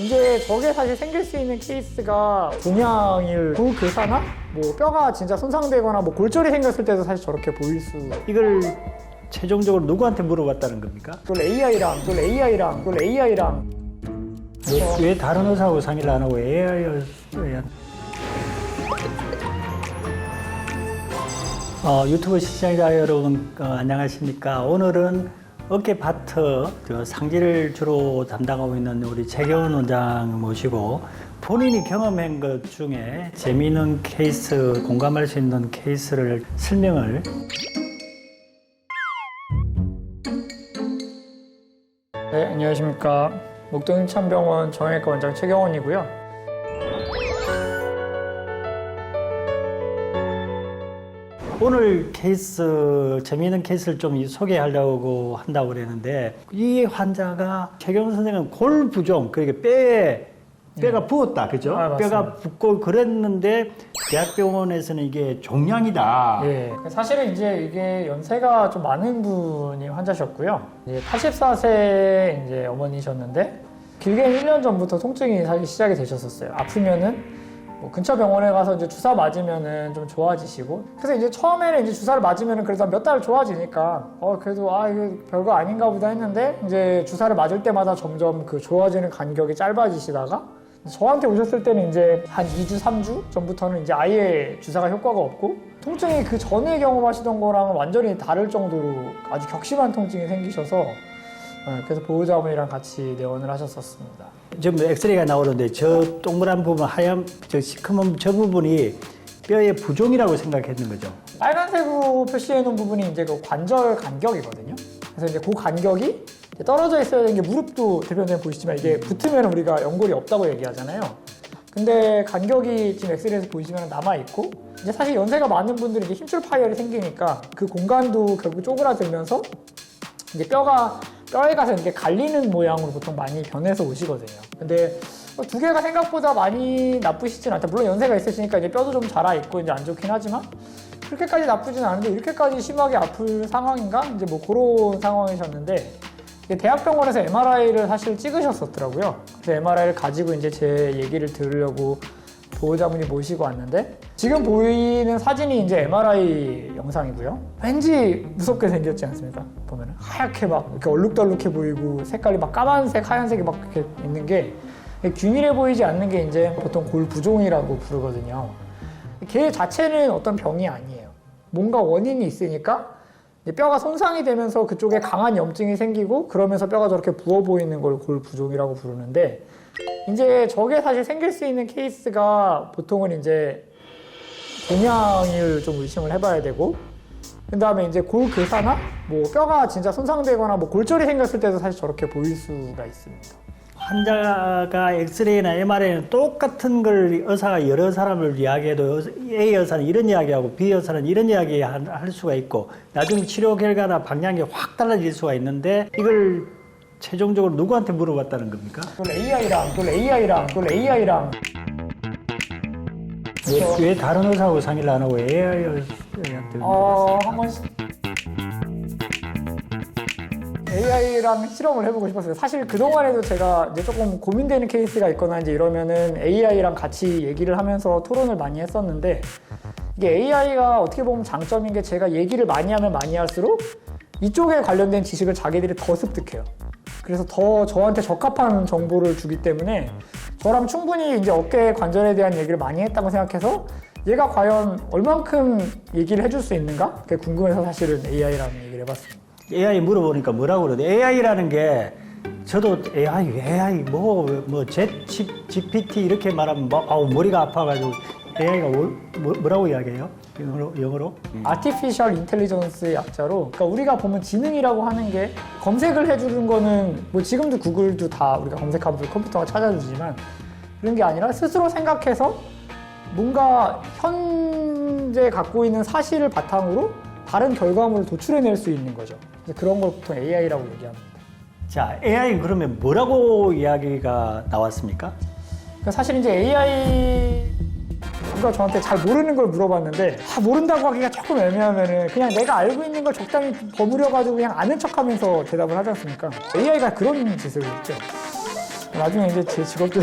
이제 저게 사실 생길 수 있는 케이스가 종양일 그 교사나 뭐 뼈가 진짜 손상되거나 뭐 골절이 생겼을 때도 사실 저렇게 보일 수. 이걸 최종적으로 누구한테 물어봤다는 겁니까? 그걸 AI랑 왜 다른 의사하고 상의를 안 하고 AI를 유튜브 시청자 여러분 안녕하십니까? 오늘은 어깨 파트 상지를 주로 담당하고 있는 우리 최경원 원장 모시고 본인이 경험한 것 중에 재미있는 케이스, 공감할 수 있는 케이스를 설명을. 네, 안녕하십니까. 목동인천병원 정형외과 원장 최경원이고요. 오늘 케이스, 재미있는 케이스를 좀 소개하려고 한다고 그랬는데, 이 환자가 최경원 선생은 골 부종, 그러니까 뼈가 부었다, 그죠? 아, 뼈가 붓고 그랬는데, 대학병원에서는 이게 종양이다. 예. 사실은 이제 이게 연세가 좀 많은 분이 환자셨고요. 이제 84세 이제 어머니셨는데, 길게는 1년 전부터 통증이 사실 시작이 되셨었어요. 아프면은 뭐 근처 병원에 가서 이제 주사 맞으면은 좀 좋아지시고, 그래서 이제 처음에는 이제 주사를 맞으면은 그래도 몇 달 좋아지니까 그래도 이거 별거 아닌가 보다 했는데, 이제 주사를 맞을 때마다 점점 그 좋아지는 간격이 짧아지시다가 저한테 오셨을 때는 이제 한 2주, 3주 전부터는 이제 아예 주사가 효과가 없고, 통증이 그 전에 경험하시던 거랑은 완전히 다를 정도로 아주 격심한 통증이 생기셔서, 그래서 보호자분이랑 같이 내원을 하셨었습니다. 지금 엑스레이가 나오는데 저 동그란 부분, 하얀 저 시커먼 저 부분이 뼈의 부종이라고 생각했는 거죠. 빨간색으로 표시해 놓은 부분이 이제 그 관절 간격이거든요. 그래서 이제 그 간격이 떨어져 있어야 되는 게, 무릎도 대표님 보시지만 이게 붙으면 우리가 연골이 없다고 얘기하잖아요. 근데 간격이 지금 엑스레이에서 보이시면 남아 있고, 이제 사실 연세가 많은 분들이 이제 힘줄 파열이 생기니까 그 공간도 결국 쪼그라들면서 이제 뼈에 가서 이렇게 갈리는 모양으로 보통 많이 변해서 오시거든요. 근데 두 개가 생각보다 많이 나쁘시진 않다. 물론 연세가 있으시니까 이제 뼈도 좀 자라 있고 이제 안 좋긴 하지만 그렇게까지 나쁘진 않은데, 이렇게까지 심하게 아플 상황인가? 이제 뭐 그런 상황이셨는데, 대학병원에서 MRI를 사실 찍으셨었더라고요. 그래서 MRI를 가지고 이제 제 얘기를 들으려고 보호자분이 모시고 왔는데, 지금 보이는 사진이 이제 MRI 영상이고요. 왠지 무섭게 생겼지 않습니까? 보면은 하얗게 막 이렇게 얼룩덜룩해 보이고, 색깔이 막 까만색, 하얀색이 막 이렇게 있는 게 균일해 보이지 않는 게 이제 보통 골부종이라고 부르거든요. 걔 자체는 어떤 병이 아니에요. 뭔가 원인이 있으니까 뼈가 손상이 되면서 그쪽에 강한 염증이 생기고, 그러면서 뼈가 저렇게 부어 보이는 걸 골부종이라고 부르는데, 이제 저게 사실 생길 수 있는 케이스가 보통은 이제 종양을 좀 의심을 해봐야 되고, 그 다음에 이제 골교사나 뭐 뼈가 진짜 손상되거나 뭐 골절이 생겼을 때도 사실 저렇게 보일 수가 있습니다. 환자가 엑스레이나 MRI는 똑같은 걸 의사가 여러 사람을 이야기해도 A 의사는 이런 이야기하고 B 의사는 이런 이야기 할 수가 있고, 나중에 치료 결과나 방향이 확 달라질 수가 있는데, 이걸 최종적으로 누구한테 물어봤다는 겁니까? 그걸 AI랑 왜 다른 의사하고 상의를 안 하고 AI한테 물어봤습니까? 한번 AI랑 실험을 해보고 싶었어요. 사실 그동안에도 제가 이제 조금 고민되는 케이스가 있거나 이제 이러면은 AI랑 같이 얘기를 하면서 토론을 많이 했었는데, 이게 AI가 어떻게 보면 장점인 게, 제가 얘기를 많이 하면 많이 할수록 이쪽에 관련된 지식을 자기들이 더 습득해요. 그래서 더 저한테 적합한 정보를 주기 때문에 저랑 충분히 이제 어깨 관절에 대한 얘기를 많이 했다고 생각해서, 얘가 과연 얼만큼 얘기를 해줄 수 있는가? 그게 궁금해서 사실은 AI랑 얘기를 해봤습니다. AI 물어보니까 뭐라고 그러대? AI라는 게, 저도 AI 뭐 GPT 이렇게 말하면 머리가 아파가지고, AI가 뭐라고 이야기해요? 영어로? Artificial Intelligence의 약자로, 그러니까 우리가 보면 지능이라고 하는 게, 검색을 해주는 거는 뭐 지금도 구글도 다 우리가 검색하면 컴퓨터가 찾아주지만, 그런 게 아니라 스스로 생각해서 뭔가 현재 갖고 있는 사실을 바탕으로 다른 결과물을 도출해낼 수 있는 거죠. 그런 걸 보통 AI라고 얘기합니다. 자, AI 그러면 뭐라고 이야기가 나왔습니까? 그러니까 사실 이제 AI가 저한테 잘 모르는 걸 물어봤는데, 모른다고 하기가 조금 애매하면은 그냥 내가 알고 있는 걸 적당히 버무려가지고 그냥 아는 척하면서 대답을 하지 않습니까? AI가 그런 짓을 했죠. 나중에 이제 제 직업들